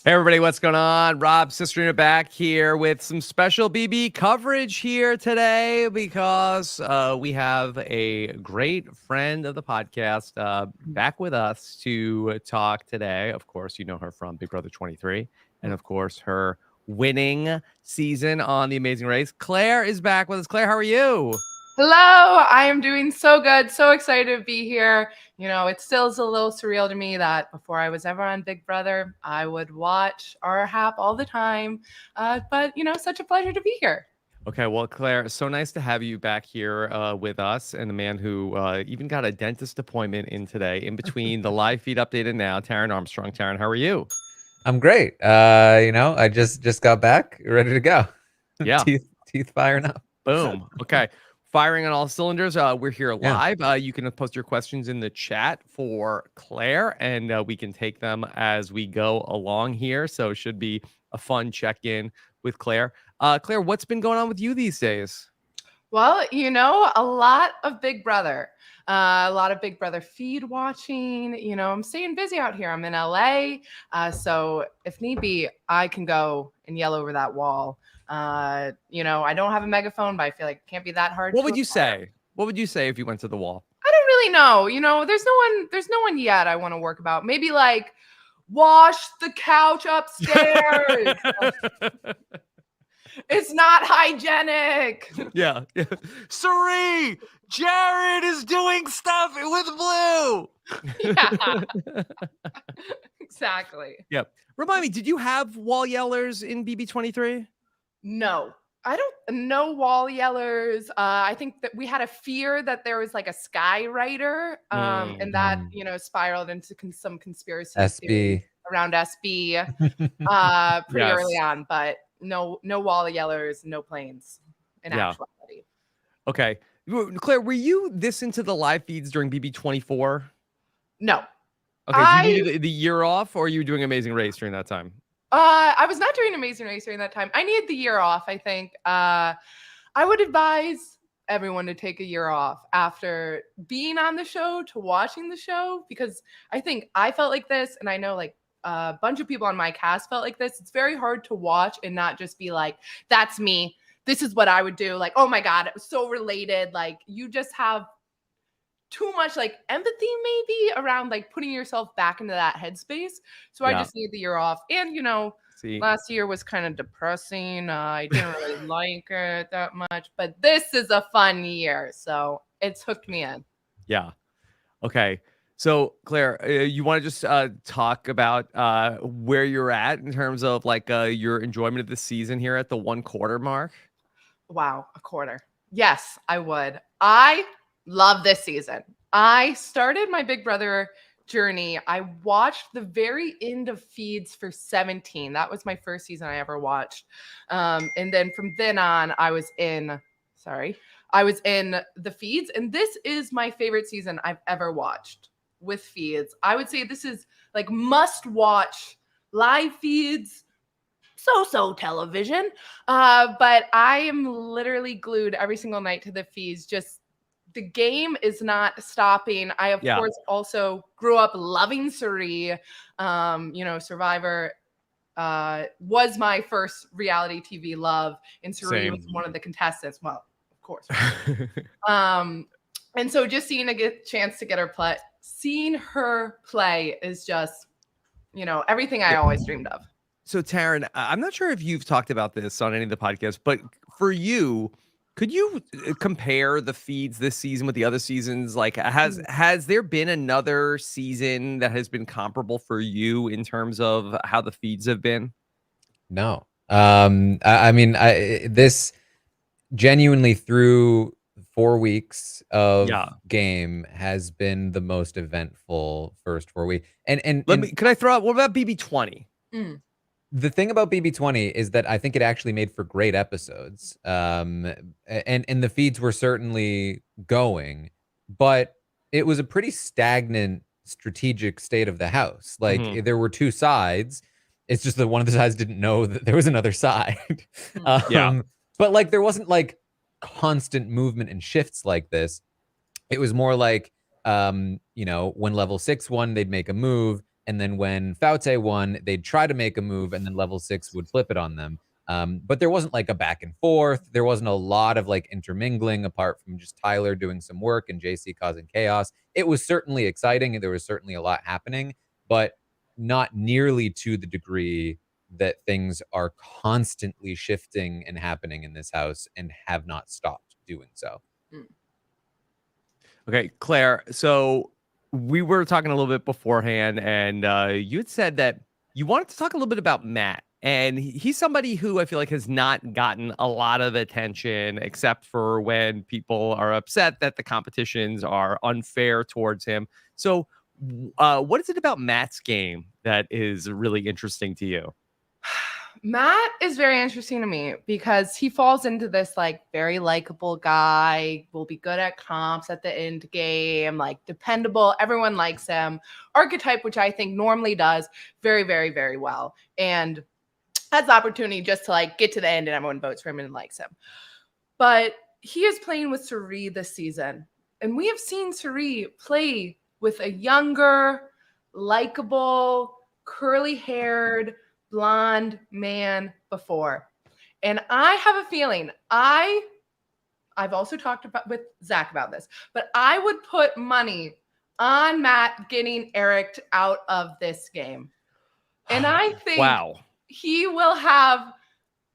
Hey everybody, what's going on? Rob, Cesternino back here with some special BB coverage here today because we have a great friend of the podcast back with us to talk today. Of course, you know her from Big Brother 23 and of course her winning season on The Amazing Race. Claire is back with us. Claire, how are you? Hello, I am doing so good. So excited to be here. You know, it still is a little surreal to me that before I was ever on Big Brother, I would watch RHAP all the time. But, you know, such a pleasure to be here. Okay, well, Claire, so nice to have you back here with us, and the man who even got a dentist appointment in today, in between the live feed update and now, Taran Armstrong. Taran, how are you? I'm great. You know, I just got back, ready to go. Yeah. teeth firing up. Boom. Okay. Firing on all cylinders. We're here live. You can post your questions in the chat for Claire, and we can take them as we go along here. So it should be a fun check-in with Claire. Claire, what's been going on with you these days? Well, you know, a lot of Big Brother. A lot of Big Brother feed watching. You know, I'm staying busy out here. I'm in LA. So if need be, I can go and yell over that wall. You know, I don't have a megaphone, but I feel like it can't be that hard. What would you say? What would you say if you went to the wall? I don't really know. You know, there's no one yet I want to work about. Maybe like wash the couch upstairs. It's not hygienic. Yeah. Cirie, Jared is doing stuff with blue. Yeah. Exactly. Yep. Remind me, did you have wall yellers in BB23? No, I don't know wall yellers. I think that we had a fear that there was like a skywriter, and that, you know, spiraled into some conspiracy SB around SB pretty early on, but no wall yellers, no planes in actuality. Okay. Claire, were you this into the live feeds during BB24? No. Okay, you needed the year off, or you were doing Amazing Race during that time? I was not doing Amazing Race during that time. I needed the year off, I think. I would advise everyone to take a year off after being on the show to watching the show, because I think I felt like this, and I know like a bunch of people on my cast felt like this. It's very hard to watch and not just be like, that's me. This is what I would do. Like, oh my God, it was so related. Like, you just have too much like empathy maybe around like putting yourself back into that headspace. So I just need the year off. And, you know, last year was kind of depressing. I didn't really like it that much, but this is a fun year. So it's hooked me in. Yeah. Okay. So, Claire, you want to just talk about where you're at in terms of like your enjoyment of the season here at the 1/4 mark? Wow, a quarter. Yes, I would. I love this season. I started my Big Brother journey. I watched the very end of feeds for 17. That was my first season I ever watched. And then from then on, I was in the feeds. And this is my favorite season I've ever watched with feeds. I would say this is like must watch live feeds, so television. But I am literally glued every single night to the feeds. Just the game is not stopping. I, of course, also grew up loving Cirie. You know, Survivor was my first reality TV love, and Cirie was one of the contestants. Well, of course. And so just seeing a chance to get her play, seeing her play is just, you know, everything I always dreamed of. So, Taran, I'm not sure if you've talked about this on any of the podcasts, but for you, could you compare the feeds this season with the other seasons? Like, has there been another season that has been comparable for you in terms of how the feeds have been? No. I mean, this genuinely through 4 weeks of game has been the most eventful first 4 weeks. And can I throw out, what about BB20? The thing about BB20 is that I think it actually made for great episodes. And the feeds were certainly going, but it was a pretty stagnant strategic state of the house. Like there were two sides. It's just that one of the sides didn't know that there was another side. But like there wasn't like constant movement and shifts like this. It was more like, you know, when level 6 won, they'd make a move. And then when Faute won, they'd try to make a move, and then level 6 would flip it on them. But there wasn't like a back and forth. There wasn't a lot of like intermingling apart from just Tyler doing some work and JC causing chaos. It was certainly exciting, and there was certainly a lot happening, but not nearly to the degree that things are constantly shifting and happening in this house and have not stopped doing so. Okay, Claire. So we were talking a little bit beforehand, and you had said that you wanted to talk a little bit about Matt. And he's somebody who I feel like has not gotten a lot of attention, except for when people are upset that the competitions are unfair towards him. So what is it about Matt's game that is really interesting to you? Matt is very interesting to me because he falls into this like very likable guy, will be good at comps at the end game, like dependable. Everyone likes him. Archetype, which I think normally does very, very, very well. And has the opportunity just to like get to the end and everyone votes for him and likes him. But he is playing with Cirie this season. And we have seen Cirie play with a younger, likable, curly-haired, blonde man before. And I have a feeling, I've also talked about with Zach about this, but I would put money on Matt getting Eric out of this game. And I think wow, he will have,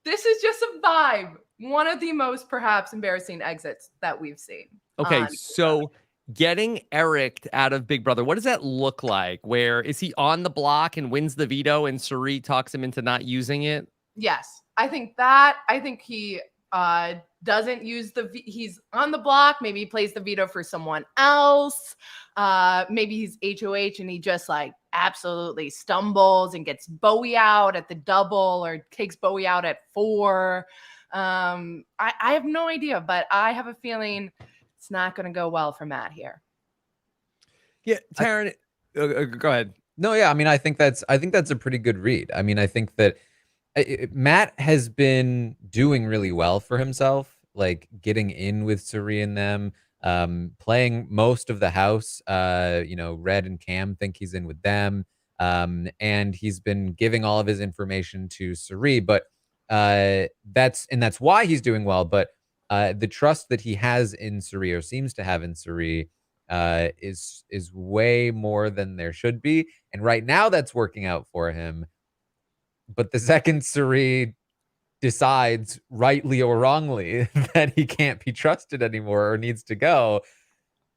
this is just a vibe, one of the most perhaps embarrassing exits that we've seen. Okay, so getting Eric out of Big Brother, what does that look like? Where is he on the block and wins the veto and Cirie talks him into not using it? Yes, I think he doesn't use he's on the block. Maybe he plays the veto for someone else. Maybe he's HOH and he just like absolutely stumbles and gets Bowie out at the double or takes Bowie out at 4. I have no idea, but I have a feeling it's not going to go well for Matt here. Yeah, Taran, go ahead. No, yeah, I mean, I think that's a pretty good read. I mean, I think that Matt has been doing really well for himself, like getting in with Cirie and them, playing most of the house. Red and Cam think he's in with them, and he's been giving all of his information to Cirie. But that's why he's doing well. But the trust that he has in Cirie, or seems to have in Cirie, is way more than there should be. And right now that's working out for him. But the second Cirie decides, rightly or wrongly, that he can't be trusted anymore or needs to go,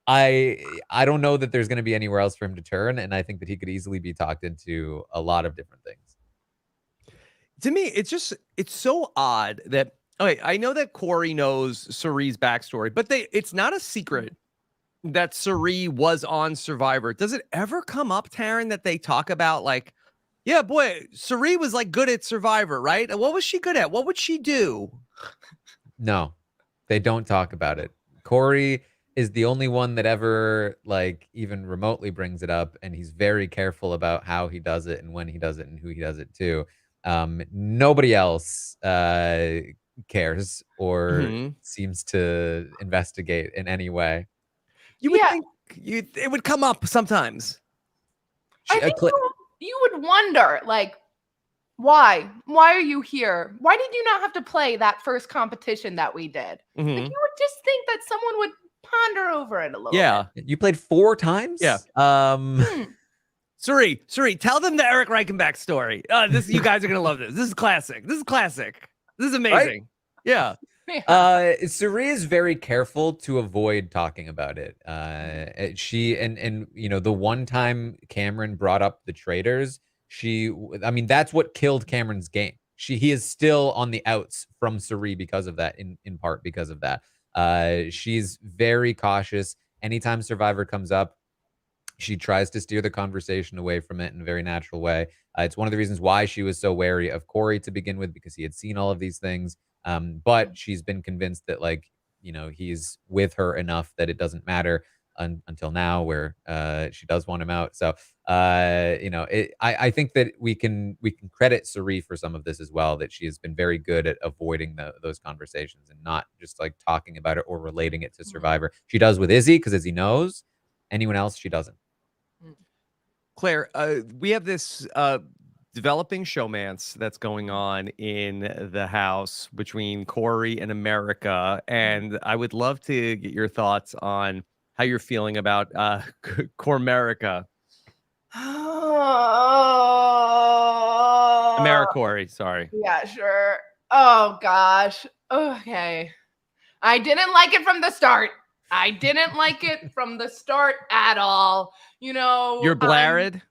I don't know that there's going to be anywhere else for him to turn. And I think that he could easily be talked into a lot of different things. To me, it's so odd that, okay, I know that Corey knows Cirie's backstory, but it's not a secret that Cirie was on Survivor. Does it ever come up, Taran, that they talk about like, yeah, boy, Cirie was like good at Survivor, right? And what was she good at? What would she do? No, they don't talk about it. Corey is the only one that ever like even remotely brings it up, and he's very careful about how he does it and when he does it and who he does it to. Nobody else cares or seems to investigate in any way. You would think it would come up sometimes. I think you would wonder, like, why? Why are you here? Why did you not have to play that first competition that we did? Like, you would just think that someone would ponder over it a little bit. You played 4 times? Yeah. Cirie, tell them the Eric Reichenbach story. You guys are going to love this. This is classic. This is amazing. Right? Yeah. Cirie is very careful to avoid talking about it. She and the one time Cameron brought up the traitors, that's what killed Cameron's game. He is still on the outs from Cirie because of that, in part because of that. She's very cautious. Anytime Survivor comes up, she tries to steer the conversation away from it in a very natural way. It's one of the reasons why she was so wary of Corey to begin with, because he had seen all of these things. But she's been convinced that he's with her enough that it doesn't matter until now, where she does want him out. So I think that we can credit Cirie for some of this as well, that she has been very good at avoiding those conversations and not just like talking about it or relating it to Survivor. She does with Izzy, because Izzy knows. Anyone else, she doesn't. Claire, we have this developing showmance that's going on in the house between Corey and America, and I would love to get your thoughts on how you're feeling about Cormerica. Corey, sorry. Yeah, sure. Oh gosh. Okay. I didn't like it from the start. I didn't like it from the start at all. You know, You're blared?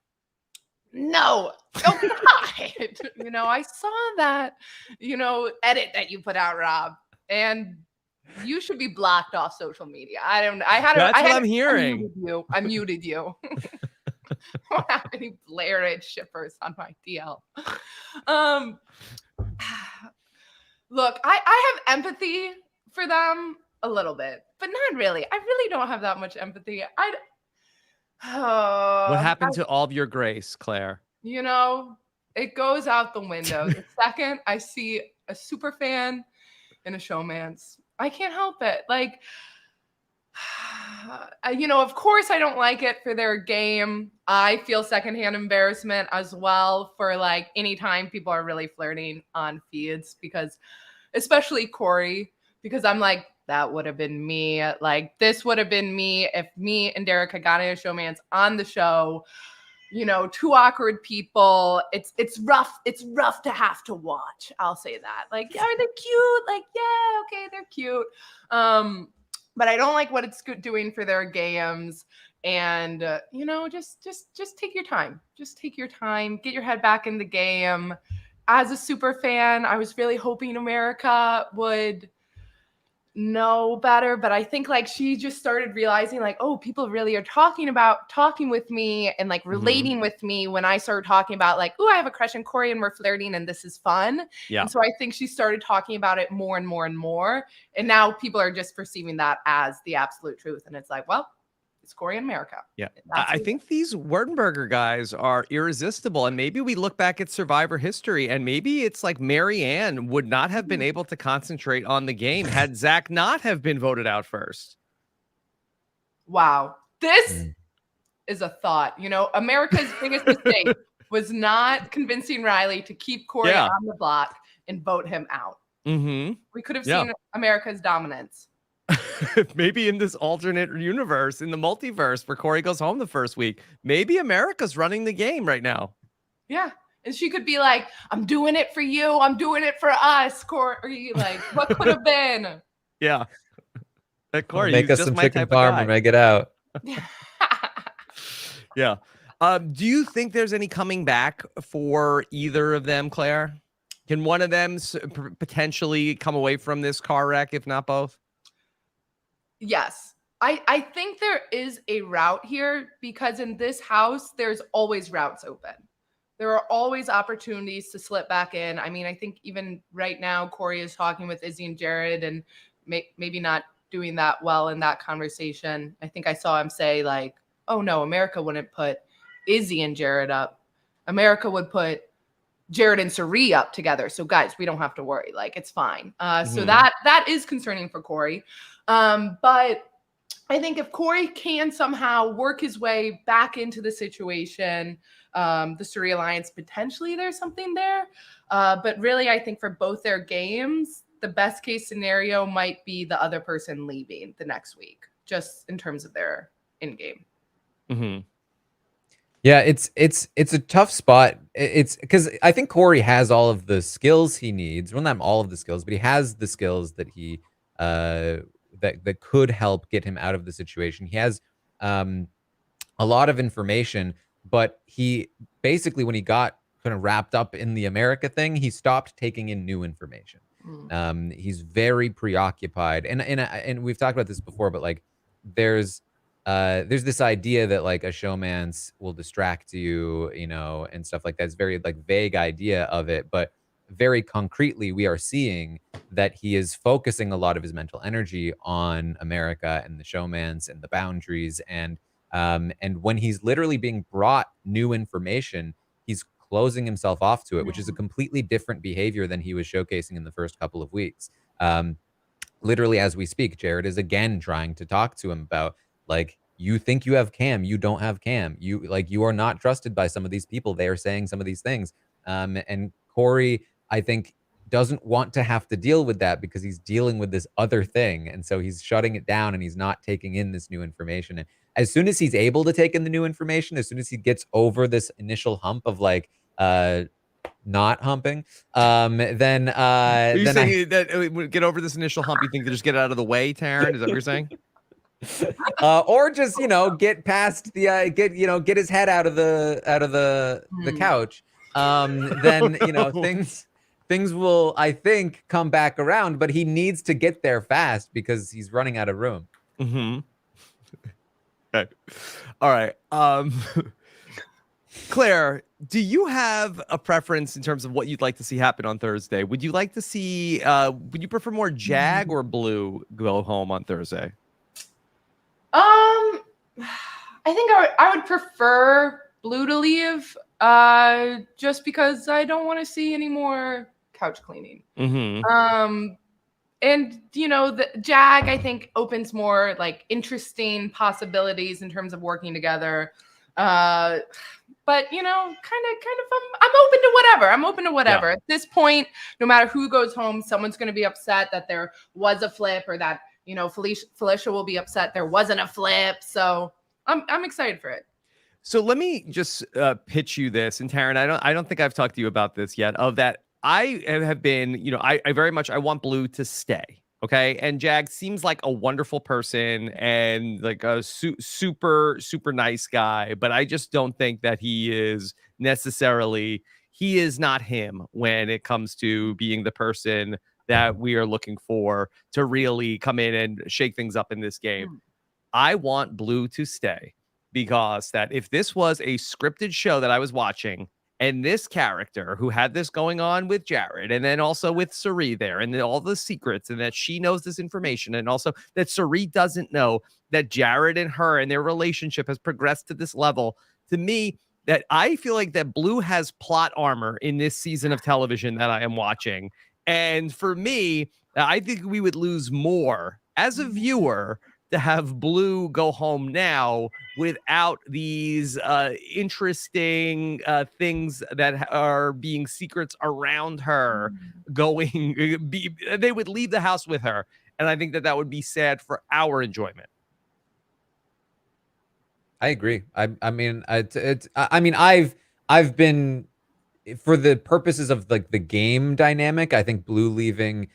No. Oh God. You know, I saw that, edit that you put out, Rob, and you should be blocked off social media. That's what I'm hearing. I muted you. I don't have any Blairage shippers on my DL. Look, I have empathy for them a little bit, but not really. I really don't have that much empathy. What happened to all of your grace, Claire? It goes out the window. The second I see a super fan in a showmance, I can't help it. Like, of course I don't like it for their game. I feel secondhand embarrassment as well for like anytime people are really flirting on feeds, because especially Corey, because I'm like, that would have been me. Like, this would have been me if me and Derek had gotten a showmance on the show. Two awkward people. It's rough. It's rough to have to watch. I'll say that. Like, are they cute? Like, yeah, okay, they're cute. But I don't like what it's doing for their games. And just take your time. Just take your time. Get your head back in the game. As a super fan, I was really hoping America would know better, but I think like she just started realizing like, oh, people really are talking with me and like relating with me when I started talking about like, oh, I have a crush on Corey and we're flirting and this is fun. Yeah. And so I think she started talking about it more and more and more. And now people are just perceiving that as the absolute truth. And it's like, well, it's Corey in America. Yeah. I think these Werdenberger guys are irresistible. And maybe we look back at Survivor history and maybe it's like Marianne would not have been able to concentrate on the game had Zach not have been voted out first. Wow. This is a thought. America's biggest mistake was not convincing Riley to keep Corey on the block and vote him out. We could have seen America's dominance. Maybe in this alternate universe, in the multiverse where Corey goes home the first week, maybe America's running the game right now. Yeah. And she could be like, I'm doing it for you. I'm doing it for us, Corey. Like, what could have been? Yeah. Corey, make us some chicken parm and make it out. Yeah. Do you think there's any coming back for either of them, Claire? Can one of them potentially come away from this car wreck, if not both? Yes. I think there is a route here because in this house, there's always routes open. There are always opportunities to slip back in. I mean, I think even right now, Corey is talking with Izzy and Jared and maybe not doing that well in that conversation. I think I saw him say like, oh no, America wouldn't put Izzy and Jared up. America would put Jared and Cirie up together. So guys, we don't have to worry. Like, it's fine. So that is concerning for Corey. But I think if Corey can somehow work his way back into the situation, the Cirie Alliance, potentially there's something there. But really, I think for both their games, the best case scenario might be the other person leaving the next week, just in terms of their in-game. Yeah, it's a tough spot. It's because I think Corey has all of the skills he needs. Well, not all of the skills, but he has the skills that he that could help get him out of the situation. He has a lot of information, but he basically, when he got kind of wrapped up in the America thing, he stopped taking in new information. He's very preoccupied, and we've talked about this before, but like there's this idea that like a showmance will distract you, and stuff like that. It's very like vague idea of it, but very concretely, we are seeing that he is focusing a lot of his mental energy on America and the showmance and the boundaries. And when he's literally being brought new information, he's closing himself off to it, which is a completely different behavior than he was showcasing in the first couple of weeks. Literally, as we speak, Jared is again trying to talk to him about like, you think you have Cam, you don't have Cam. You are not trusted by some of these people. They are saying some of these things. And Corey, I think, doesn't want to have to deal with that because he's dealing with this other thing. And so he's shutting it down and he's not taking in this new information. And as soon as he's able to take in the new information, as soon as he gets over this initial hump of like not humping, then Are you then saying that get over this initial hump? You think to just get out of the way, Taran? Is that what you're saying? or just get past the get his head out of the couch. Then things will, I think, come back around, but he needs to get there fast because he's running out of room. Mm-hmm. Okay. All right. Claire, do you have a preference in terms of what you'd like to see happen on Thursday? Would you like to see, would you prefer more Jag or Blue go home on Thursday? I think I would prefer Blue to leave, just because I don't want to see any more couch cleaning. Mm-hmm. And the Jag, I think, opens more like interesting possibilities in terms of working together. But kind of, I'm open to whatever. I'm open to whatever. Yeah. At this point, no matter who goes home, someone's going to be upset that there was a flip, or that Felicia will be upset there wasn't a flip. So I'm excited for it. So let me just pitch you this, and Taran, I don't think I've talked to you about this yet. Of that, I have been, I very much, I want Blue to stay. Okay. And Jag seems like a wonderful person and like a super, super nice guy. But I just don't think that he is not him when it comes to being the person that we are looking for to really come in and shake things up in this game. I want Blue to stay, because that if this was a scripted show that I was watching, and this character who had this going on with Jared, and then also with Cirie there, and all the secrets, and that she knows this information, and also that Cirie doesn't know that Jared and her and their relationship has progressed to this level, to me, that I feel like that Blue has plot armor in this season of television that I am watching. And for me, I think we would lose more as a viewer to have Blue go home now without these interesting things that are being secrets around her going. They would leave the house with her, and I think that would be sad for our enjoyment. I agree. I mean, I've been, for the purposes of like the game dynamic, I think Blue leaving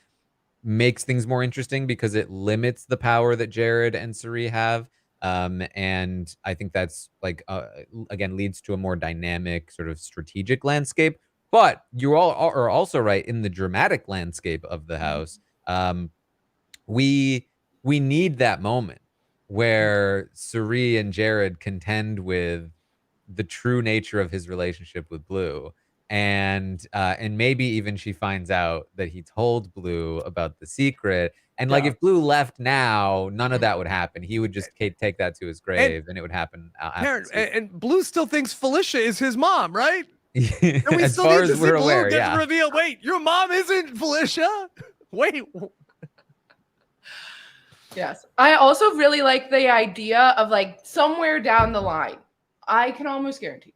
makes things more interesting because it limits the power that Jared and Cirie have. And I think that's like, again, leads to a more dynamic sort of strategic landscape. But you all are also right in the dramatic landscape of the house. We need that moment where Cirie and Jared contend with the true nature of his relationship with Blue. And maybe even she finds out that he told Blue about the secret. And like, if Blue left now, none of that would happen. He would just take that to his grave, and it would happen. And Blue still thinks Felicia is his mom, right? And we as still far need to as see we're Blue aware, get yeah. to reveal. Wait, your mom isn't Felicia. Wait. Yes. I also really like the idea of like somewhere down the line, I can almost guarantee,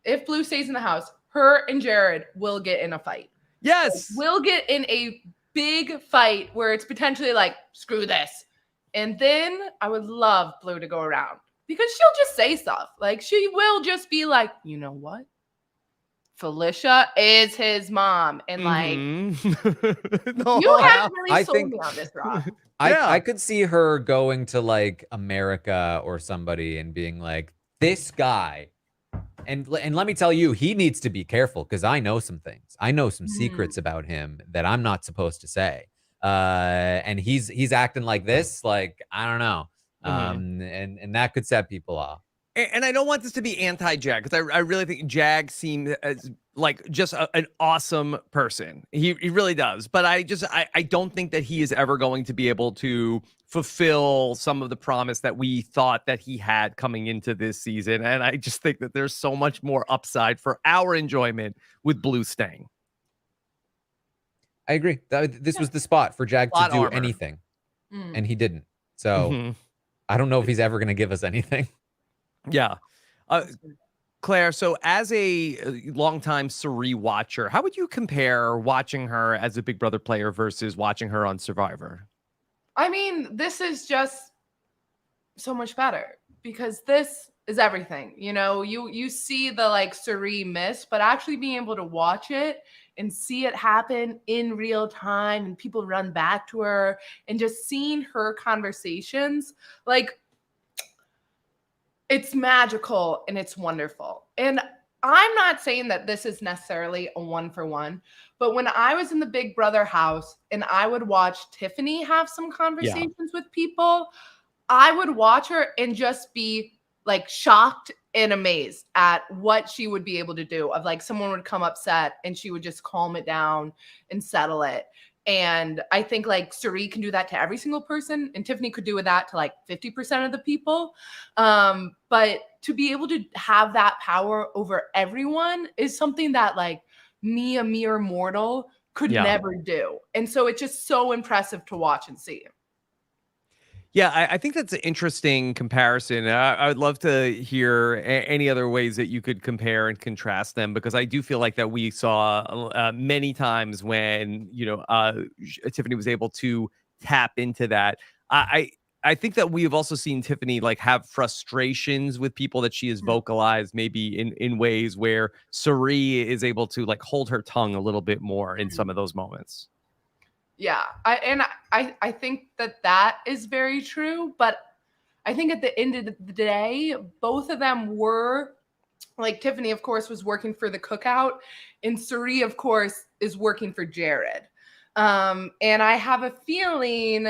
if Blue stays in the house, her and Jared will get in a fight. Yes. Like, we'll get in a big fight where it's potentially like, screw this. And then I would love Blue to go around, because she'll just say stuff. Like, she will just be like, you know what? Felicia is his mom. And like, you haven't really sold me on this, Rob. I could see her going to like America or somebody and being like, this guy, and let me tell you, he needs to be careful, because I know some things. I know some secrets about him that I'm not supposed to say. And he's acting like this, like, I don't know. And that could set people off. And I don't want this to be anti-Jag, because I really think Jag seems as like just an awesome person. He really does. But I don't think that he is ever going to be able to fulfill some of the promise that we thought that he had coming into this season. And I just think that there's so much more upside for our enjoyment with Blue staying. I agree. This was the spot for Jag to do anything, and he didn't. So I don't know if he's ever going to give us anything. Yeah. Claire, so as a longtime Cirie watcher, how would you compare watching her as a Big Brother player versus watching her on Survivor? I mean, this is just so much better because this is everything. You know, you see the like Cirie miss, but actually being able to watch it and see it happen in real time and people run back to her and just seeing her conversations, like it's magical and it's wonderful. And I'm not saying that this is necessarily a 1-for-1, but when I was in the Big Brother house and I would watch Tiffany have some conversations with people, I would watch her and just be like shocked and amazed at what she would be able to do. Of like someone would come upset and she would just calm it down and settle it. And I think like Cirie can do that to every single person, and Tiffany could do that to like 50% of the people. But to be able to have that power over everyone is something that like me, a mere mortal, could never do. And so it's just so impressive to watch and see. Yeah, I think that's an interesting comparison. I would love to hear any other ways that you could compare and contrast them, because I do feel like that we saw many times when, Tiffany was able to tap into that. I think that we have also seen Tiffany like have frustrations with people that she has vocalized maybe in ways where Cirie is able to like hold her tongue a little bit more in some of those moments. Yeah, I think that is very true, but I think at the end of the day, both of them were like Tiffany, of course, was working for the cookout, and Cirie, of course, is working for Jared. And I have a feeling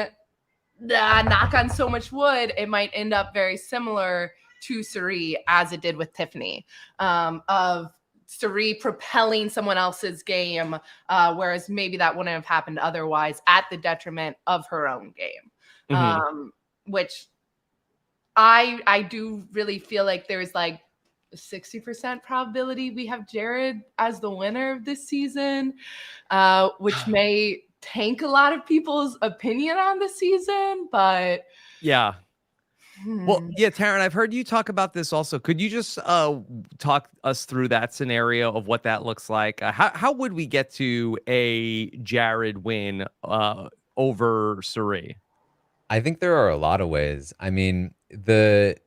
that, knock on so much wood, it might end up very similar to Cirie as it did with Tiffany, of Cirie propelling someone else's game, whereas maybe that wouldn't have happened otherwise at the detriment of her own game. Which I do really feel like there's like a 60% probability we have Jared as the winner of this season, which may tank a lot of people's opinion on the season, but yeah. Well, yeah, Taran, I've heard you talk about this also. Could you just talk us through that scenario of what that looks like? How would we get to a Jared win over Cirie? I think there are a lot of ways. I mean, the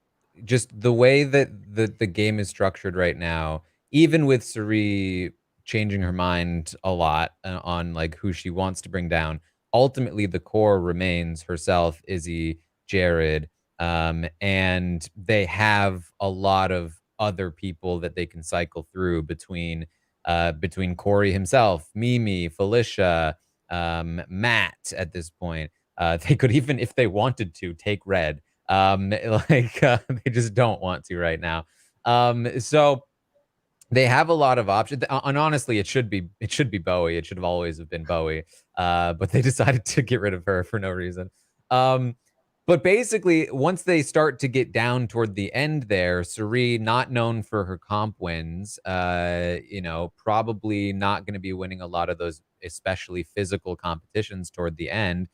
way that the game is structured right now, even with Cirie changing her mind a lot on like who she wants to bring down, ultimately the core remains herself, Izzy, Jared, and they have a lot of other people that they can cycle through between Corey himself, Mimi, Felicia, Matt at this point. They could even, if they wanted to, take Red. They just don't want to right now. So they have a lot of options. And honestly, it should be Bowie. It should have always have been Bowie. But they decided to get rid of her for no reason. But basically, once they start to get down toward the end there, Cirie, not known for her comp wins, probably not going to be winning a lot of those, especially physical competitions toward the end,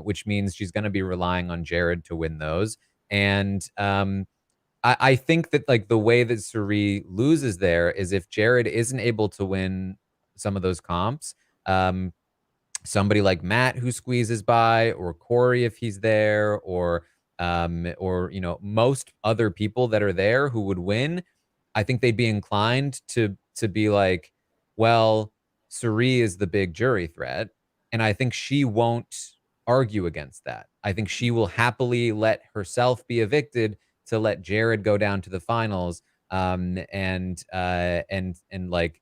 which means she's going to be relying on Jared to win those. And I think that like the way that Cirie loses there is if Jared isn't able to win some of those comps, somebody like Matt who squeezes by, or Corey if he's there, or most other people that are there who would win, I think they'd be inclined to be like, well, Cirie is the big jury threat, and I think she won't argue against that. I think she will happily let herself be evicted to let Jared go down to the finals. And like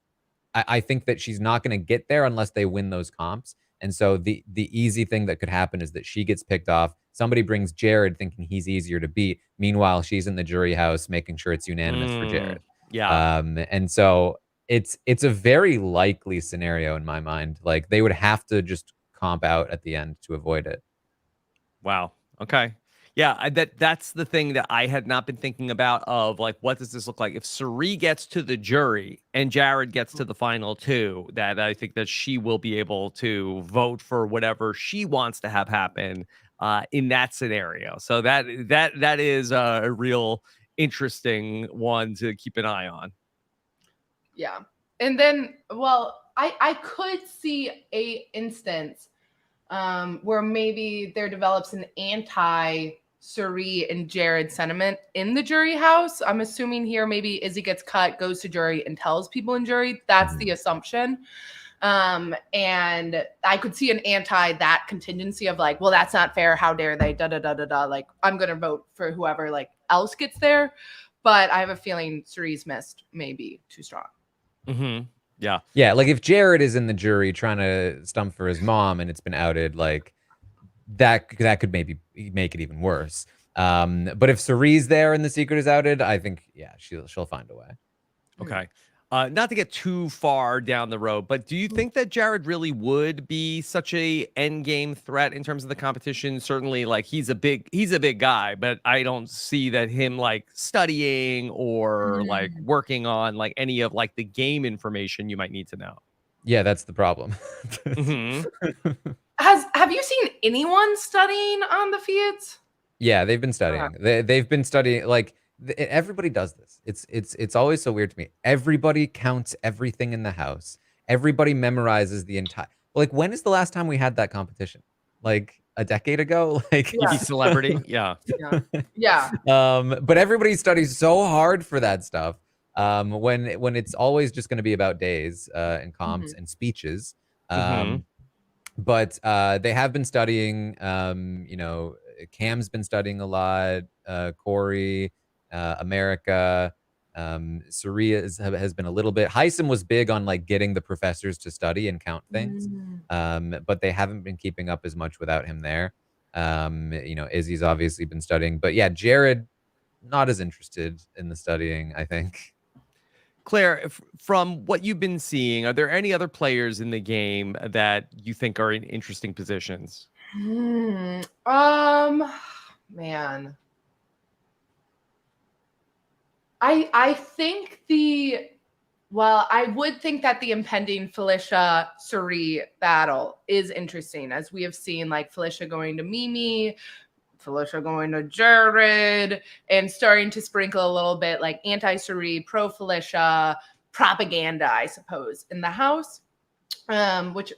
I think that she's not going to get there unless they win those comps. And so the easy thing that could happen is that she gets picked off. Somebody brings Jared thinking he's easier to beat. Meanwhile, she's in the jury house making sure it's unanimous for Jared. Yeah. And so it's a very likely scenario in my mind. Like they would have to just comp out at the end to avoid it. Wow. Okay. Yeah, that's the thing that I had not been thinking about, of like, what does this look like if Cirie gets to the jury and Jared gets to the final two, that I think that she will be able to vote for whatever she wants to have happen. in that scenario. So that is a real interesting one to keep an eye on. Yeah. And then, well, I could see a instance where maybe there develops an anti-Cirie and Jared sentiment in the jury house. I'm assuming here maybe Izzy gets cut, goes to jury, and tells people in jury. That's the assumption. And I could see an that contingency of like, well, that's not fair. How dare they? Da da da da da. Like, I'm gonna vote for whoever like else gets there. But I have a feeling Cirie's missed maybe too strong. Yeah. Yeah, like if Jared is in the jury trying to stump for his mom and it's been outed, like that could maybe make it even worse. But if Cirie's there and the secret is outed, I think she'll find a way. Okay. Not to get too far down the road, but do you think that Jared really would be such a end game threat in terms of the competition? Certainly, like he's a big guy, but I don't see that him like studying or like working on like any of like the game information you might need to know. Yeah, that's the problem. Have you seen anyone studying on the feeds? Yeah, they've been studying. They've been studying like. Everybody does this. It's always so weird to me. Everybody counts everything in the house. Everybody memorizes the entire. Like, when is the last time we had that competition? Like a decade ago? Like celebrity? Yeah. But everybody studies so hard for that stuff. When it's always just going to be about days and comps and speeches. But they have been studying. Cam's been studying a lot. Corey. America, Cirie has been a little bit. Heisem was big on like getting the professors to study and count things, but they haven't been keeping up as much without him there. Izzy's obviously been studying, but yeah, Jared not as interested in the studying, I think. Claire, from what you've been seeing, are there any other players in the game that you think are in interesting positions? Man. I think I would think that the impending Felicia-Cirie battle is interesting, as we have seen like Felicia going to Mimi, Felicia going to Jared, and starting to sprinkle a little bit like anti-Cirie, pro-Felicia propaganda, I suppose, in the house, which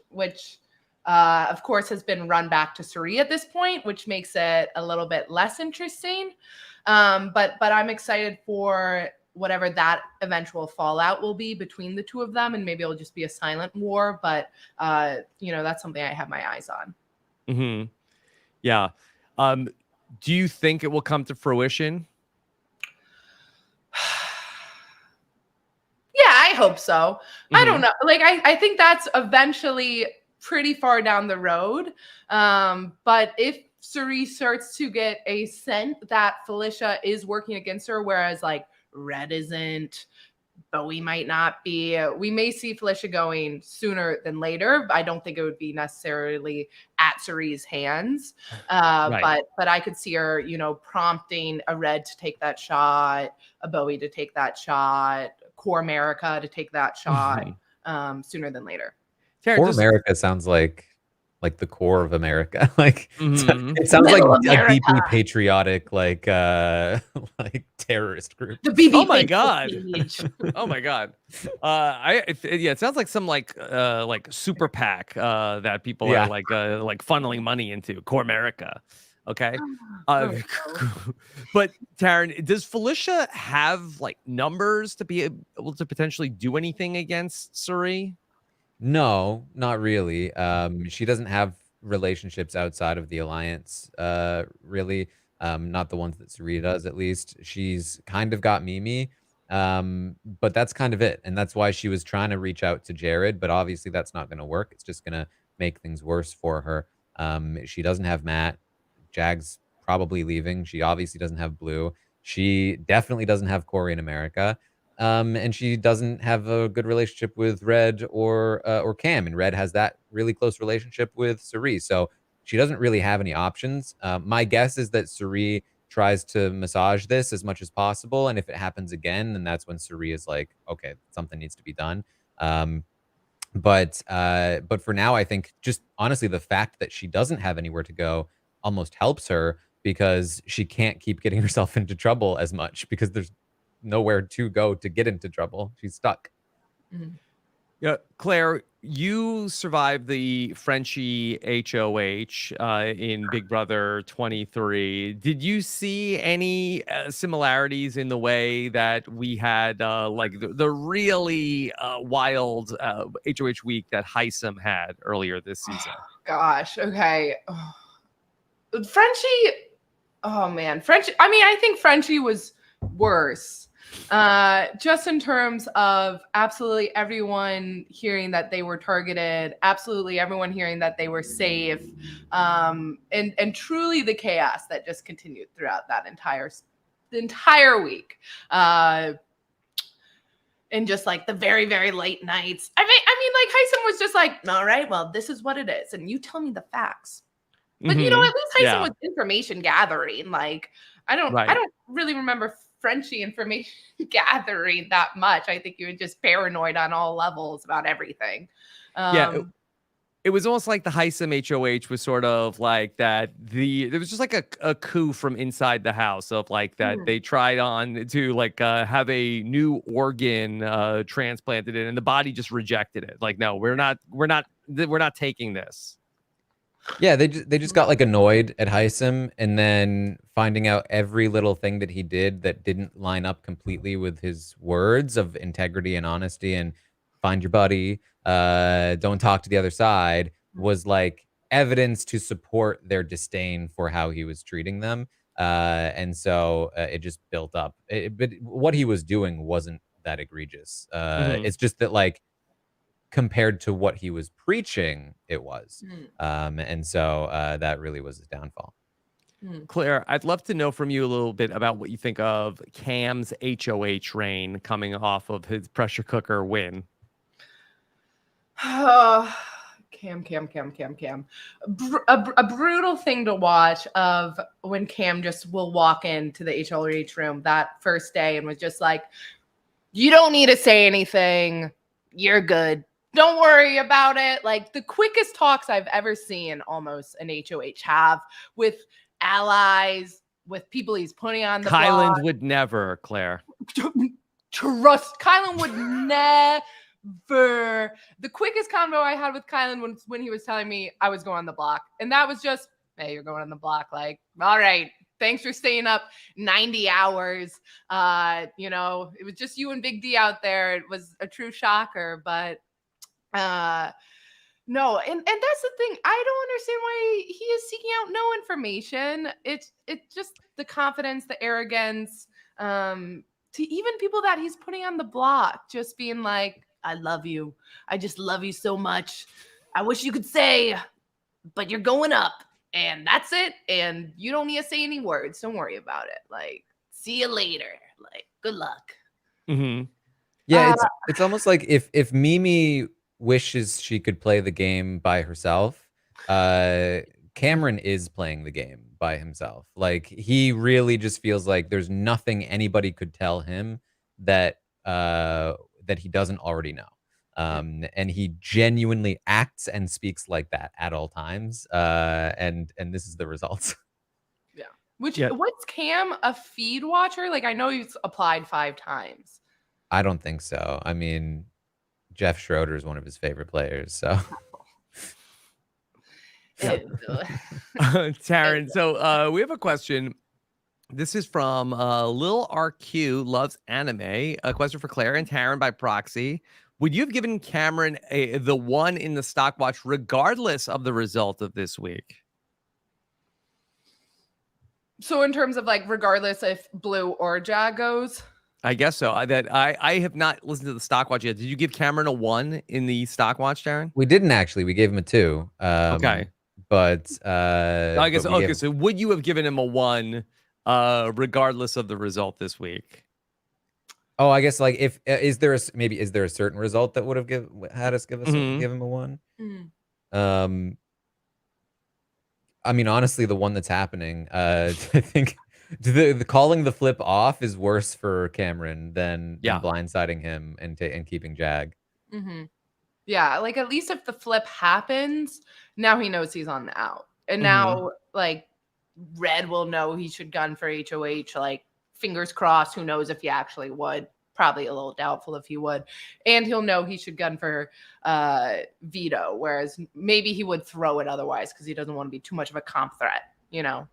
of course has been run back to Cirie at this point, which makes it a little bit less interesting. But I'm excited for whatever that eventual fallout will be between the two of them, and maybe it'll just be a silent war. But that's something I have my eyes on. Yeah. Do you think it will come to fruition? Yeah, I hope so. I don't know. Like I think that's eventually pretty far down the road. But if Cirie starts to get a scent that Felicia is working against her, whereas like Red isn't, Bowie might not be, we may see Felicia going sooner than later. I don't think it would be necessarily at Cirie's hands. But I could see her, prompting a Red to take that shot, a Bowie to take that shot, Core America to take that shot sooner than later. Core America sounds like the core of America. Like it sounds like a deeply patriotic, like terrorist group. The BB. Oh my god! Oh my god! It sounds like some like super PAC that people are like funneling money into. Core America. Okay. But Taran, does Felicia have like numbers to be able to potentially do anything against Cirie? No, not really. She doesn't have relationships outside of the alliance, really. Not the ones that Cirie does, at least. She's kind of got Mimi, but that's kind of it. And that's why she was trying to reach out to Jared, but obviously that's not going to work. It's just going to make things worse for her. She doesn't have Matt. Jag's probably leaving. She obviously doesn't have Blue. She definitely doesn't have Corey in America. And she doesn't have a good relationship with Red or Cam, and Red has that really close relationship with Cirie, so she doesn't really have any options. My guess is that Cirie tries to massage this as much as possible, and if it happens again, then that's when Cirie is like, okay, something needs to be done. But for now, I think just honestly the fact that she doesn't have anywhere to go almost helps her because she can't keep getting herself into trouble as much because there's nowhere to go to get into trouble. She's stuck. Mm. Yeah, Claire, you survived the Frenchie HOH in Big Brother 23. Did you see any similarities in the way that we had like the really wild HOH week that Heisem had earlier this season? Gosh, okay. Frenchie, oh man, Frenchie. I mean, I think Frenchie was worse. Just in terms of absolutely everyone hearing that they were targeted, absolutely everyone hearing that they were safe, and truly the chaos that just continued throughout that the entire week. And just like the very, very late nights. I mean, like Heisem was just like, all right, well, this is what it is. And you tell me the facts. But you know, at least Heisem was information gathering. Like, I don't really remember Frenchie information gathering that much. I think you were just paranoid on all levels about everything. It was almost like the Heisem HOH was sort of like that. There was just like a coup from inside the house of like that they tried on to like have a new organ transplanted in, and the body just rejected it. Like, no, we're not taking this. Yeah, they just got like annoyed at Heisem, and then finding out every little thing that he did that didn't line up completely with his words of integrity and honesty and find your buddy, don't talk to the other side, was like evidence to support their disdain for how he was treating them. And so it just built up. But what he was doing wasn't that egregious. It's just that like, compared to what he was preaching, it was. And so that really was his downfall. Claire, I'd love to know from you a little bit about what you think of Cam's HOH reign coming off of his pressure cooker win. Cam. A brutal thing to watch of when Cam just will walk into the HOH room that first day and was just like, you don't need to say anything. You're good. Don't worry about it. Like the quickest talks I've ever seen almost an HOH have with allies, with people he's putting on the Kyland block. would never, Claire. Trust. Kyland would never. The quickest convo I had with Kyland was when he was telling me I was going on the block. And that was just, hey, you're going on the block. Like, all right. Thanks for staying up 90 hours. You know, it was just you and Big D out there. It was a true shocker, but no, and that's the thing. I don't understand why he is seeking out no information. It's just the confidence, the arrogance, to even people that he's putting on the block, just being like, I love you. I just love you so much. I wish you could say, but you're going up. And that's it. And you don't need to say any words. Don't worry about it. Like, see you later. Like, good luck. Yeah, it's almost like if Mimi wishes she could play the game by herself, Cameron is playing the game by himself. Like he really just feels like there's nothing anybody could tell him that that he doesn't already know. And he genuinely acts and speaks like that at all times. And this is the results. Yeah. What's Cam a feed watcher? Like I know he's applied 5 times. I don't think so. I mean, Jeff Schroeder is one of his favorite players. So Taran, so we have a question. This is from Lil RQ Loves Anime. A question for Claire and Taran by proxy. Would you have given Cameron the 1 in the Stockwatch regardless of the result of this week? So in terms of like regardless if Blue or Jag goes? I guess so. I have not listened to the Stockwatch yet. Did you give Cameron a 1 in the Stockwatch, Taran? We didn't actually. We gave him a 2. Okay. But I guess okay. So would you have given him a 1 regardless of the result this week? Oh, I guess like if is there a certain result that would have had us give him a 1? I mean, honestly, the one that's happening, I think the calling the flip off is worse for Cameron than blindsiding him and keeping Jag. Yeah, like at least if the flip happens, now he knows he's on the out. And now like Red will know he should gun for HOH. Like, fingers crossed. Who knows if he actually would? Probably a little doubtful if he would. And he'll know he should gun for veto, whereas maybe he would throw it otherwise because he doesn't want to be too much of a comp threat, you know?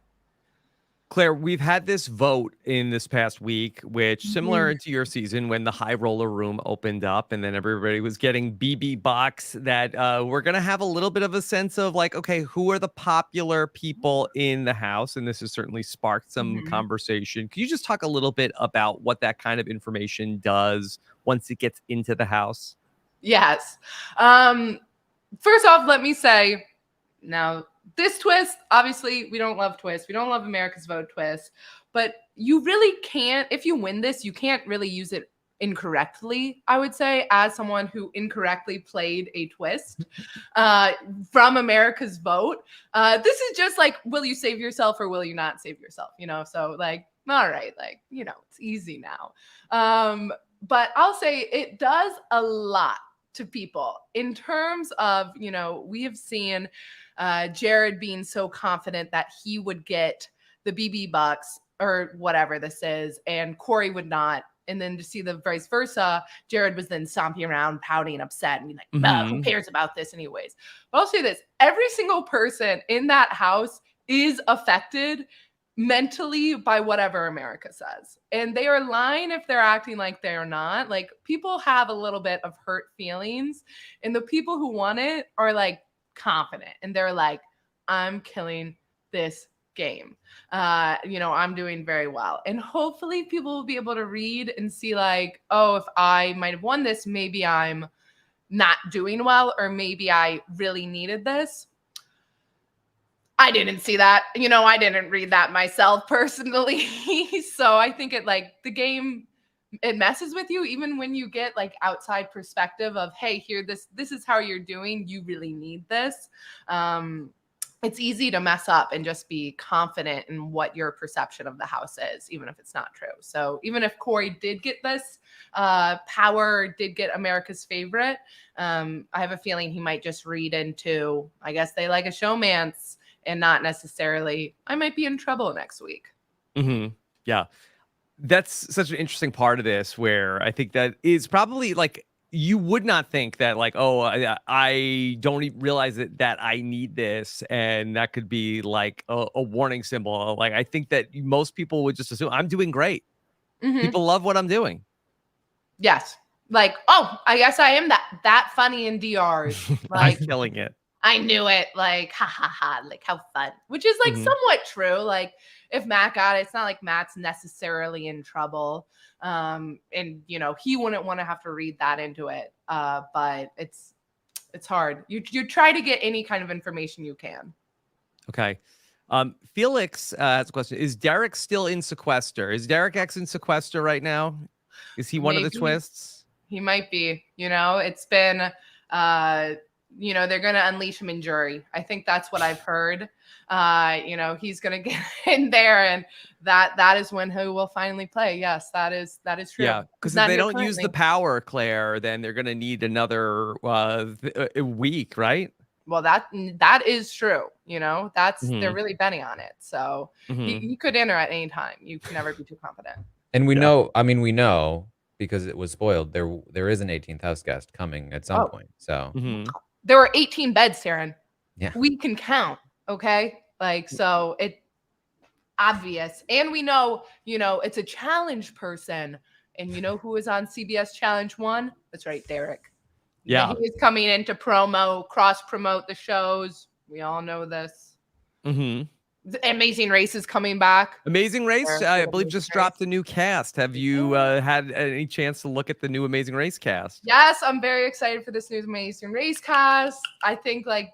Claire, we've had this vote in this past week, which similar to your season when the high roller room opened up and then everybody was getting BB bucks, that we're going to have a little bit of a sense of like, okay, who are the popular people in the house? And this has certainly sparked some conversation. Can you just talk a little bit about what that kind of information does once it gets into the house? Yes. First off, let me say now, this twist, obviously, we don't love twists. We don't love America's Vote twist. But you really can't, if you win this, you can't really use it incorrectly, I would say, as someone who incorrectly played a twist from America's Vote. This is just like, will you save yourself or will you not save yourself? You know, so like, all right, like, you know, it's easy now. But I'll say it does a lot to people in terms of, you know, we have seen Jared being so confident that he would get the BB bucks or whatever this is, and Corey would not. And then to see the vice versa, Jared was then stomping around, pouting and upset and being like, who cares about this anyways? But I'll say this, every single person in that house is affected mentally by whatever America says. And they are lying if they're acting like they're not. Like, people have a little bit of hurt feelings, and the people who want it are like confident and they're like, I'm killing this game. You know, I'm doing very well. And hopefully people will be able to read and see like, oh, if I might have won this, maybe I'm not doing well, or maybe I really needed this. I didn't see that. You know, I didn't read that myself personally. So I think it, like, the game, it messes with you even when you get like outside perspective of, hey, here, this is how you're doing. You really need this. It's easy to mess up and just be confident in what your perception of the house is, even if it's not true. So even if Corey did get this power, did get America's favorite, I have a feeling he might just read into, I guess they like a showmance, and not necessarily, I might be in trouble next week. Yeah. That's such an interesting part of this, where I think that is probably like, you would not think that like, oh, I don't even realize that I need this. And that could be like a warning symbol. Like, I think that most people would just assume I'm doing great. People love what I'm doing. Yes. Like, oh, I guess I am that funny in DRs. Like, I'm killing it. I knew it. Like, ha ha ha. Like, how fun. Which is like somewhat true. Like, if Matt got it, it's not like Matt's necessarily in trouble. And you know, he wouldn't want to have to read that into it. But it's hard. You try to get any kind of information you can. Okay. Felix has a question. Is Derek still in sequester? Is Derek X in sequester right now? Is he one of the twists? He might be. You know, it's been you know, they're going to unleash him in jury. I think that's what I've heard. You know, he's going to get in there, and that is when he will finally play. Yes, that is true. Yeah, because if they don't use the power, Claire, then they're going to need another week, right? Well, that is true. You know, they're really betting on it. So he could enter at any time. You can never be too confident. And we know, I mean, we know because it was spoiled. There is an 18th house guest coming at some point. So. There were 18 beds, Taran. Yeah. We can count, okay? Like, so it's obvious. And we know, you know, it's a challenge person. And you know who is on CBS Challenge 1? That's right, Derek. Yeah. He is coming in to cross-promote the shows. We all know this. Amazing Race is coming back. Amazing Race, I believe, just dropped a new cast. Have you had any chance to look at the new Amazing Race cast? Yes, I'm very excited for this new Amazing Race cast. I think like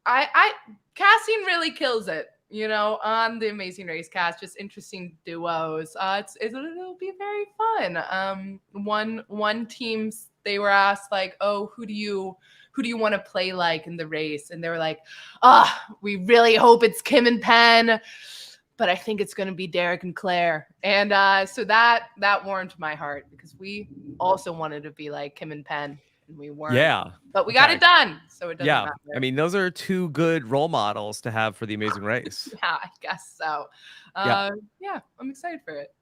I casting really kills it, you know, on the Amazing Race cast. Just interesting duos. It'll be very fun. One team, they were asked like, oh, who do you want to play like in the race? And they were like, we really hope it's Kim and Penn, but I think it's going to be Derek and Claire. And so that warmed my heart, because we also wanted to be like Kim and Penn. and we weren't. Yeah. But we got it done, so it doesn't matter. I mean, those are two good role models to have for the Amazing Race. Yeah, I guess so. Yeah, I'm excited for it.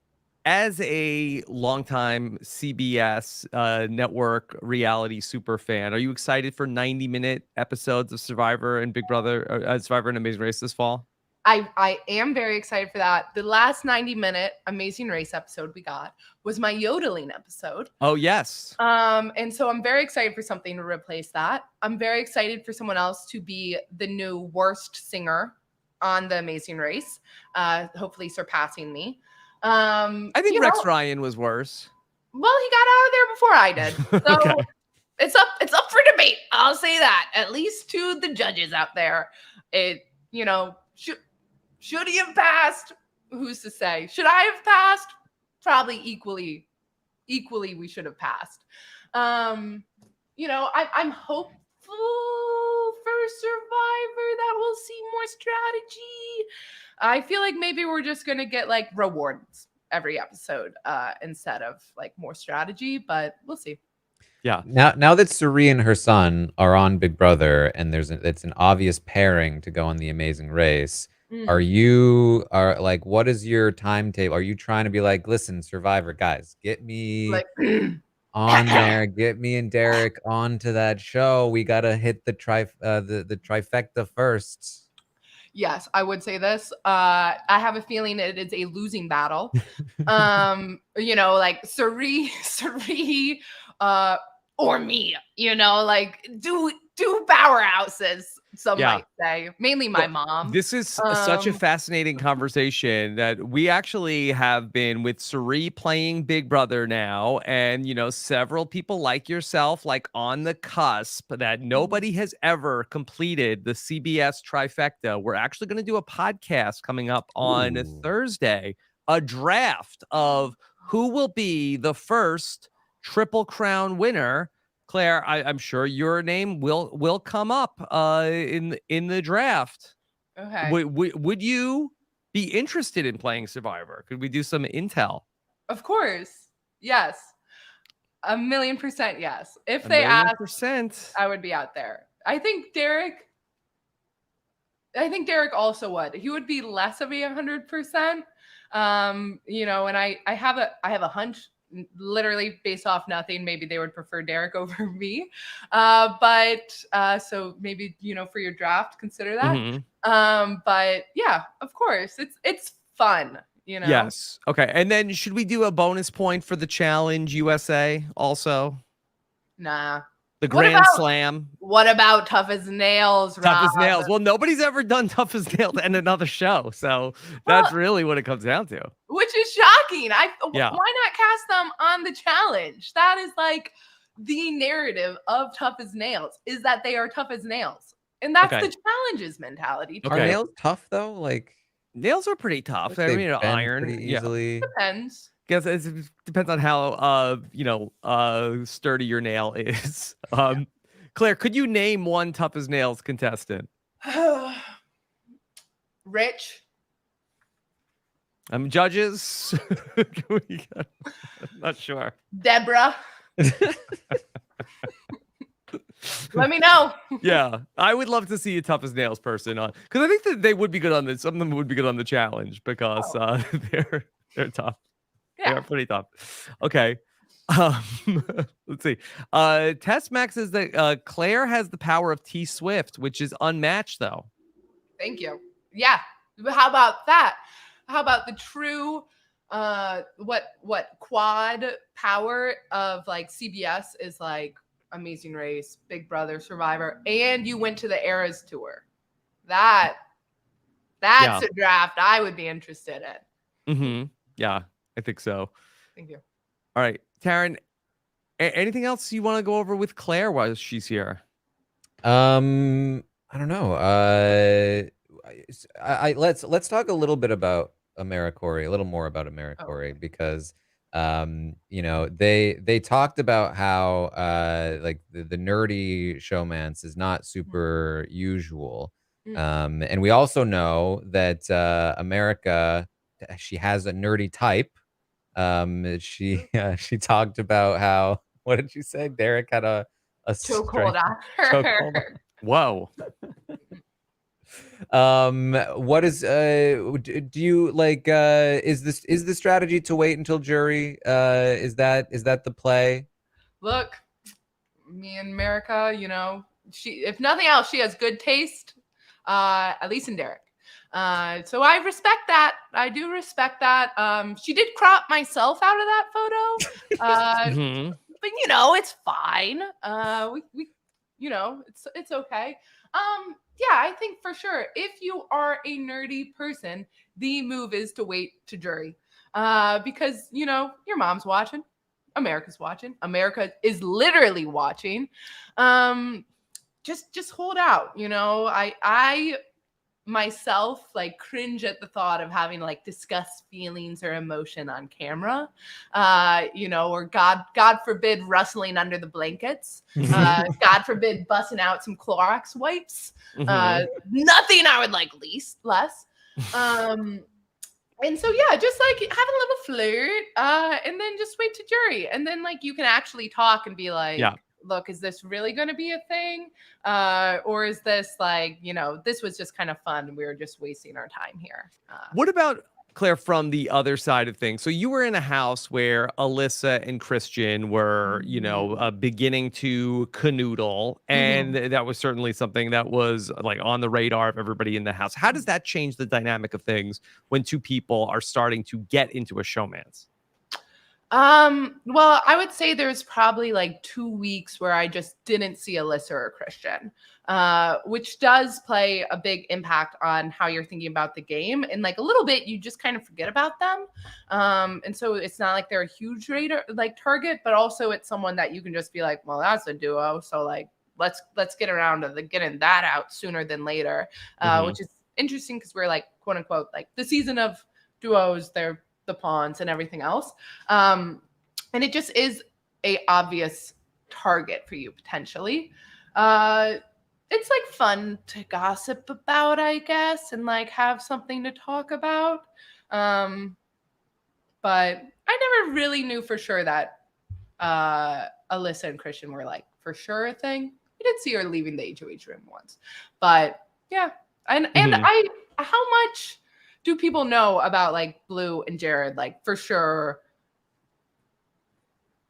As a longtime CBS network reality super fan, are you excited for 90-minute episodes of Survivor and Big Brother, Survivor and Amazing Race this fall? I am very excited for that. The last 90-minute Amazing Race episode we got was my yodeling episode. Oh, yes. And so I'm very excited for something to replace that. I'm very excited for someone else to be the new worst singer on the Amazing Race, hopefully surpassing me. I think Rex Ryan was worse. Well, he got out of there before I did. So Okay. it's up for debate. I'll say that. At least to the judges out there. Should he have passed? Who's to say? Should I have passed? Probably equally we should have passed. I'm hopeful for Survivor that we'll see more strategy. I feel like maybe we're just gonna get like rewards every episode instead of like more strategy, but we'll see. Yeah. Now that Cirie and her son are on Big Brother, and it's an obvious pairing to go on the Amazing Race. Mm. What is your timetable? Are you trying to be like, listen, Survivor guys, get me on there, get me and Derek onto that show. We gotta hit the trifecta first. Yes, I would say this. I have a feeling it is a losing battle. Like Cirie, or me. Do powerhouses. Some might say, mainly my mom. This is such a fascinating conversation that we actually have been with Cirie playing Big Brother now, and several people like yourself, like on the cusp that nobody has ever completed the CBS trifecta. We're actually going to do a podcast coming up on Thursday, a draft of who will be the first Triple Crown winner. Claire, I'm sure your name will come up in the draft. Okay. Would you be interested in playing Survivor? Could we do some intel? Of course. Yes. 1,000,000% yes. If they ask, I would be out there. I think Derek also would. He would be less of a 100%. And I have a hunch, literally based off nothing, maybe they would prefer Derek over me. So maybe, for your draft, consider that. But yeah, of course, it's fun, Yes. Okay. And then should we do a bonus point for the Challenge USA also? Nah. The Grand Slam. What about Tough as Nails, Rob? Tough as Nails. Well, nobody's ever done Tough as Nails in another show. So that's really what it comes down to. Which is shocking. Why not cast them on the Challenge? That is like the narrative of Tough as Nails, is that they are tough as nails. And that's the Challenge's mentality. Are nails tough though? Like, nails are pretty tough. They're made of iron. Pretty easily. Depends. Guess it depends on how sturdy your nail is. Claire, could you name one Tough as Nails contestant? Rich. Judges. I'm not sure. Deborah. Let me know. Yeah, I would love to see a Tough as Nails person on, because I think that they would be good on this. Some of them would be good on the Challenge because they're tough. Yeah. They are pretty tough. Okay. Let's see. Test Max says that Claire has the power of T Swift, which is unmatched, though. Thank you. Yeah. How about that? How about the true what quad power of like CBS is like Amazing Race, Big Brother, Survivor, and you went to the Eras tour. That's a draft I would be interested in. Yeah, I think so. Thank you. All right, Taran, anything else you want to go over with Claire while she's here? I don't know. Let's talk a little bit about AmeriCorey, a little more about AmeriCorey, because they talked about how like the nerdy showmance is not super usual. And we also know that America, she has a nerdy type. She talked about how, what did you say? Derek had a A Chokehold on chokehold her. Whoa. What is do you like is the strategy to wait until jury? Is that the play? Look, me and America, you know, she, if nothing else, she has good taste, at least in Derek. So I respect that. I do respect that. She did crop myself out of that photo. Mhm. But you know, it's fine. We you know, it's okay. Yeah, I think for sure if you are a nerdy person, the move is to wait to jury. Because you know, your mom's watching, America's watching, America is literally watching. Just hold out, you know. I myself like cringe at the thought of having to like discuss feelings or emotion on camera, you know, or god forbid rustling under the blankets, god forbid busting out some Clorox wipes. Mhm. Nothing I would like less. And so yeah, just like have a little flirt, and then just wait to jury, and then like you can actually talk and be like, Yeah. look, is this really going to be a thing, or is this like, you know, this was just kind of fun and we were just wasting our time here. What about Claire from the other side of things? So you were in a house where Alyssa and Christian were, you know, beginning to canoodle, and that was certainly something that was like on the radar of everybody in the house. How does that change the dynamic of things when two people are starting to get into a showmance? Well, I would say there's probably like 2 weeks where I just didn't see Alyssa or Christian, which does play a big impact on how you're thinking about the game. And like a little bit, you just kind of forget about them. And so it's not like they're a huge radar like target, but also it's someone that you can just be like, well, that's a duo. So like, let's get around to getting that out sooner than later, which is interesting because we're like, quote unquote, like the season of duos. They're the pawns and everything else. And it just is a obvious target for you potentially. It's like fun to gossip about, I guess, and like have something to talk about. But I never really knew for sure that Alyssa and Christian were like for sure a thing. We did see her leaving the HOH room once, but yeah. And how much do people know about like Blue and Jared, like for sure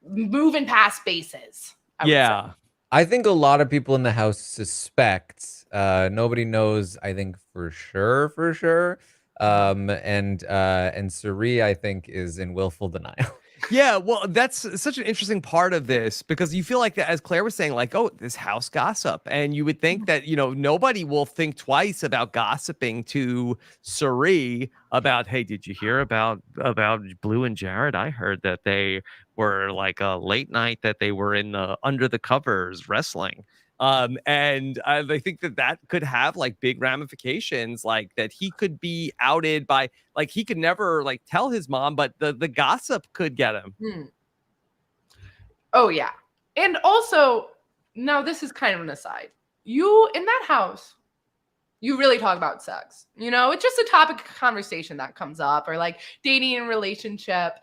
moving past bases? Yeah. I think a lot of people in the house suspect. Nobody knows, I think, for sure. And Cirie, I think, is in willful denial. Yeah, well, that's such an interesting part of this because you feel like that, as Claire was saying, like, oh, this house gossip. And you would think that, you know, nobody will think twice about gossiping to Cirie about, hey, did you hear about Blue and Jared? I heard that they were like a late night that they were in the under the covers wrestling. And I think that could have like big ramifications, like that he could be outed by, like he could never like tell his mom, but the gossip could get him. Oh yeah. And also, now this is kind of an aside. You in that house, you really talk about sex. You know, it's just a topic of conversation that comes up, or like dating and relationship.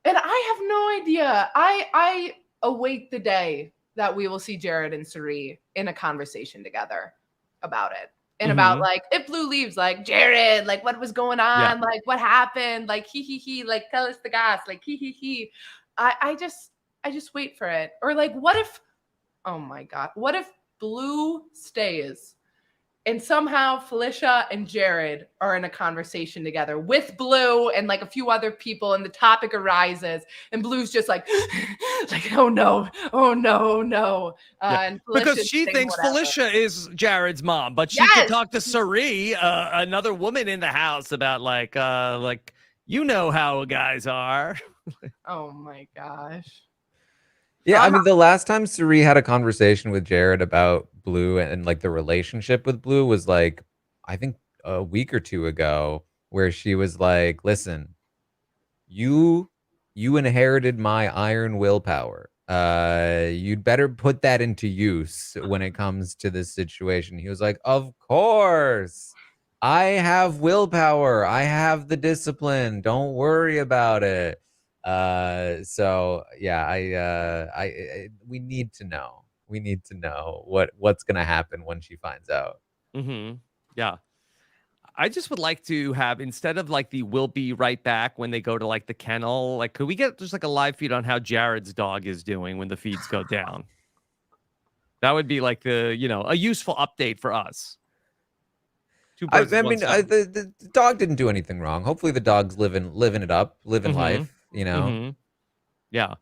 And I have no idea. I await the day that we will see Jared and Cirie in a conversation together about it. And about like, if Blue leaves, like, Jared, like, what was going on? Like, what happened? Like, he, like, tell us the goss. Like, he. I just wait for it. Or like, what if, oh my God, what if Blue stays and somehow Felicia and Jared are in a conversation together with Blue and like a few other people, and the topic arises, and Blue's just like, like, oh no. And because she thinks whatever. Felicia is Jared's mom, but she could talk to Cirie, another woman in the house, about like you know how guys are. Oh my gosh. Yeah, I mean, the last time Cirie had a conversation with Jared about Blue and like the relationship with Blue was like, I think a week or two ago, where she was like, listen, you inherited my iron willpower. You'd better put that into use when it comes to this situation. He was like, of course. I have willpower. I have the discipline. Don't worry about it. So yeah, I we need to know. We need to know what's gonna happen when she finds out. Yeah. I just would like to have, instead of like the "we'll be right back" when they go to like the kennel, like could we get just like a live feed on how Jared's dog is doing when the feeds go down? That would be like a useful update for us. Two birds with one stone. The dog didn't do anything wrong. Hopefully the dog's living it up, living life, Yeah. Yeah.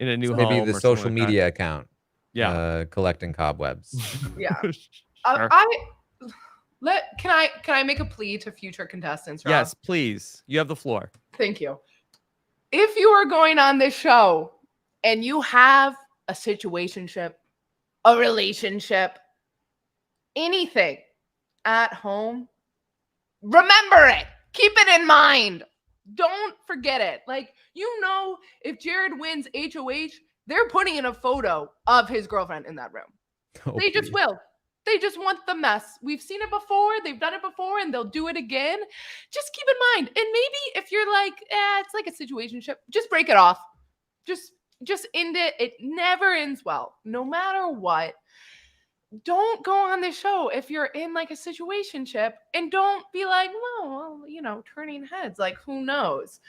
In a new So home. maybe the or social something like media account. Yeah. Collecting cobwebs. Yeah. Sure. Can I make a plea to future contestants, Rob? Yes, please. You have the floor. Thank you. If you are going on this show and you have a situationship, a relationship, anything at home, remember it. Keep it in mind. Don't forget it. Like, if Jared wins HOH, they're putting in a photo of his girlfriend in that room. Oh, They just will. They just want the mess. We've seen it before. They've done it before, and they'll do it again. Just keep in mind. And maybe if you're like, it's like a situationship, just break it off. Just end it. It never ends well, no matter what. Don't go on this show if you're in like a situationship, and don't be like, well, turning heads. Like, who knows?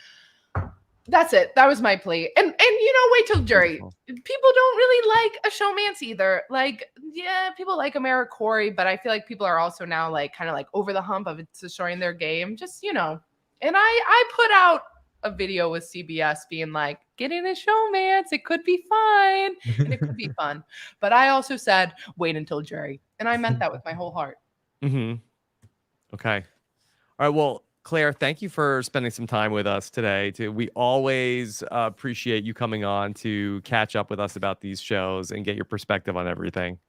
That's it. That was my plea. And wait till jury. People don't really like a showmance either. Like, yeah, people like Amara Corey, but I feel like people are also now like kind of like over the hump of it's destroying their game. Just, And I put out a video with CBS being like, get in a showmance. It could be fine. And it could be fun. But I also said, wait until jury. And I meant that with my whole heart. Okay. All right. Well, Claire, thank you for spending some time with us today. We always appreciate you coming on to catch up with us about these shows and get your perspective on everything.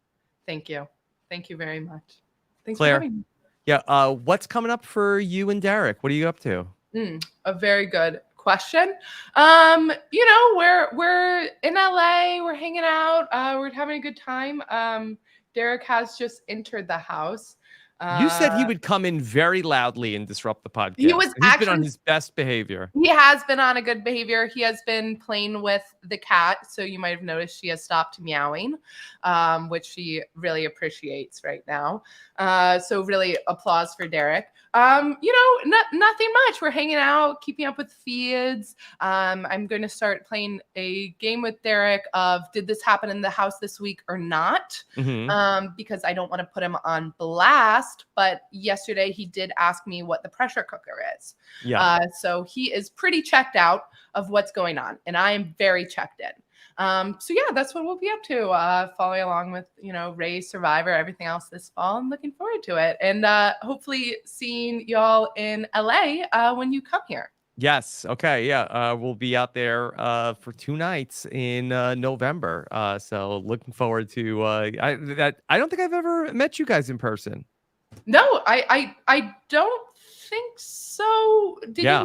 Thank you. Thank you very much. Thanks Claire, for having me. Yeah. What's coming up for you and Derek? What are you up to? A very good question. We're in LA. We're hanging out. We're having a good time. Derek has just entered the house. You said he would come in very loudly and disrupt the podcast. He's been on his best behavior. He has been on a good behavior. He has been playing with the cat. So you might have noticed she has stopped meowing, which she really appreciates right now. So really applause for Derek. Nothing much. We're hanging out, keeping up with feeds. I'm going to start playing a game with Derek of did this happen in the house this week or not? Because I don't want to put him on blast. But yesterday he did ask me what the pressure cooker is. Yeah. So he is pretty checked out of what's going on, and I am very checked in. So yeah, that's what we'll be up to. Following along with Ray, Survivor, everything else this fall. I'm looking forward to it, and hopefully seeing y'all in LA when you come here. Yes. Okay. Yeah. We'll be out there for 2 nights in November. So looking forward to. I don't think I've ever met you guys in person. No, I don't think so.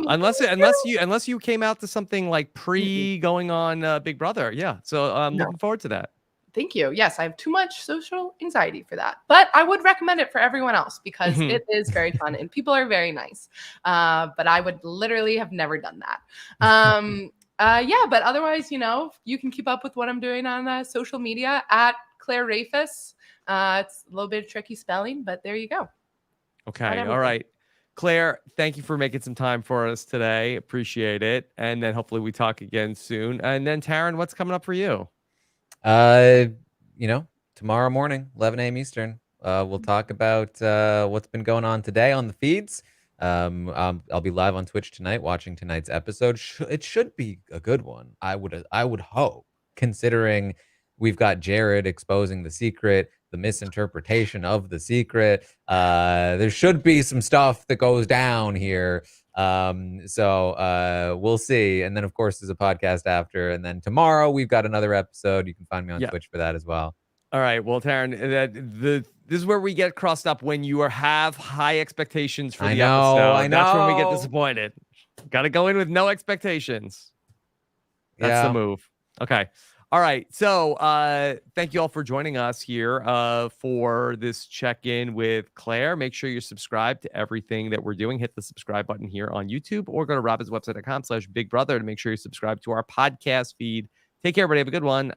Unless you came out to something like pre going on Big Brother. Yeah. So I'm looking forward to that. Thank you. Yes, I have too much social anxiety for that, but I would recommend it for everyone else because it is very fun and people are very nice. But I would literally have never done that. Yeah, but otherwise, you can keep up with what I'm doing on social media at Claire Rehfuss. It's a little bit of tricky spelling, but there you go. Okay. All right. Claire, thank you for making some time for us today. Appreciate it. And then hopefully we talk again soon. And then Taran, what's coming up for you? Tomorrow morning, 11 a.m. Eastern, we'll talk about what's been going on today on the feeds. I'll be live on Twitch tonight watching tonight's episode. It should be a good one. I would hope, considering we've got Jared exposing the secret, the misinterpretation of the secret. There should be some stuff that goes down here. So we'll see. And then, of course, there's a podcast after. And then tomorrow we've got another episode. You can find me on Twitch for that as well. All right. Well, Taran, this is where we get crossed up when you have high expectations for the episode. I know. That's when we get disappointed. Got to go in with no expectations. That's the move. Okay. All right. So thank you all for joining us here for this check-in with Claire. Make sure you're subscribed to everything that we're doing. Hit the subscribe button here on YouTube or go to robbinswebsite.com/bigbrother to make sure you're subscribed to our podcast feed. Take care, everybody. Have a good one.